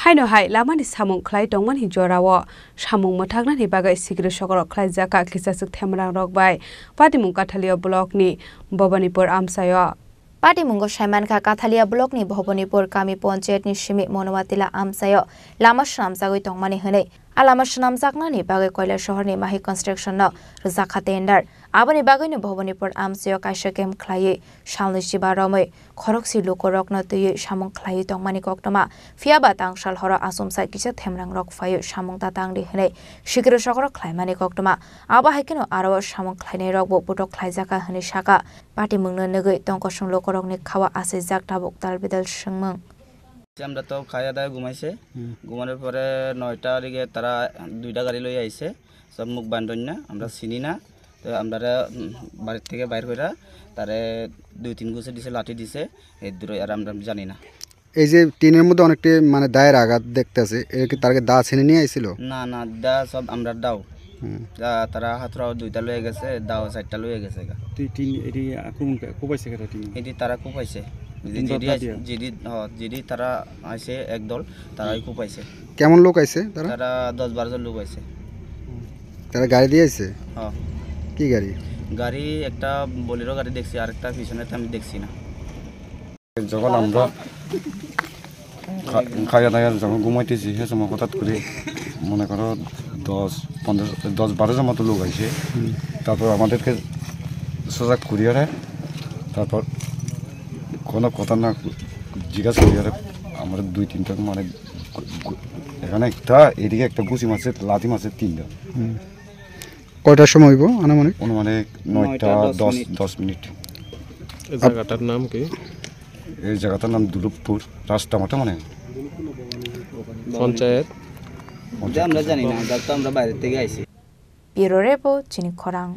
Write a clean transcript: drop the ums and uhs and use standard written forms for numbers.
Haino hai lamani samung khlai tongman hi jorawo samung mothakna ni bagai sigre sogorok khlai jaka kisasuk themrang rok bai Patimung Kathalia block ni Bhabanipur amsayo Patimung Shaimanka Kathalia block ni Bhabanipur kami panchayat ni Shimi Monowatila amsayo lama shnamjagoi tongmani hene alama shnamjakna ni bagai Koila shahar ni mahi construction no rjaka tender aboni bagai ni Bhabanipur amsayo kaisa kem khlai salni sibaromoi khoroksi lokorok na tui samung khlai tongmani koktoma fiaba tangsal hora asumsa kisa themrang rok fayo samung tatang di hene shigro shogor khlaimani koktoma aba haikeno aro samung khlainai rok bo putok khlaijaka hene saka Patimung no negoi tongkosung lokorok ni khawa ase jak tabuk talbidal singmung আমরা তো খাওয়া দাওয়া ঘুমাইছে ঘুমানোর পরে 9টার দিকে তারা দুইটা গাড়ি লই আইছে সব মুখ বান্ধন না আমরা চিনি না তো আমরা বাড়ি থেকে বাইর কইরা তারে 2-3 গুছে দিছে লাঠি দিছে এই দূরে আর আমরা জানি না এই যে টিনের মধ্যে অনেকটা মানে দায়ের আঘাত দেখতেছে এর কি তারকে দা ছিনে নিয়ে আইছিল না না দা সব আমরা দাও দা তারা হাতরাও দুইটা লয়ে গেছে দাও চারটা লয়ে গেছে তুই টিন এটি আক্রমণ কোপাইছে কেন টিন এটি তারা কোপাইছে জিডি তারা আইছে একদল তারাই কোপাইছে কেমন লোক আইছে তারা 10-12 জন লোক আইছে তারা গাড়ি দিয়ে আইছে হ্যাঁ কি গাড়ি গাড়ি একটা বোলেরো গাড়ি দেখছি আর একটা পিছনে আমি দেখছি না যখন আমরা খাওয়া দাওয়া যখন ঘুমাইতেছি সে সময় হঠাৎ করে মনে করো 10-12 জন মতো লোক আইছে তারপর আমাদেরকে সজাগ করিয়ে তারপর কোনো কথা না জিজ্ঞাসা করি আর আমরা 2-3টা মানে এখানে একটা এদিকে একটা গুছি মাছের লাঠি মাছের 3টা কয়টার সময় হইব আনুমানিক 9টা 10 মিনিট এই জায়গাটার নাম কি এই জায়গাটার নাম দুলুকপুর রাস্তা মাঠে মানে পঞ্চায়েত আমরা জানি না আমরা বাইরে থেকে আইছি Bureau Report Chini Khorang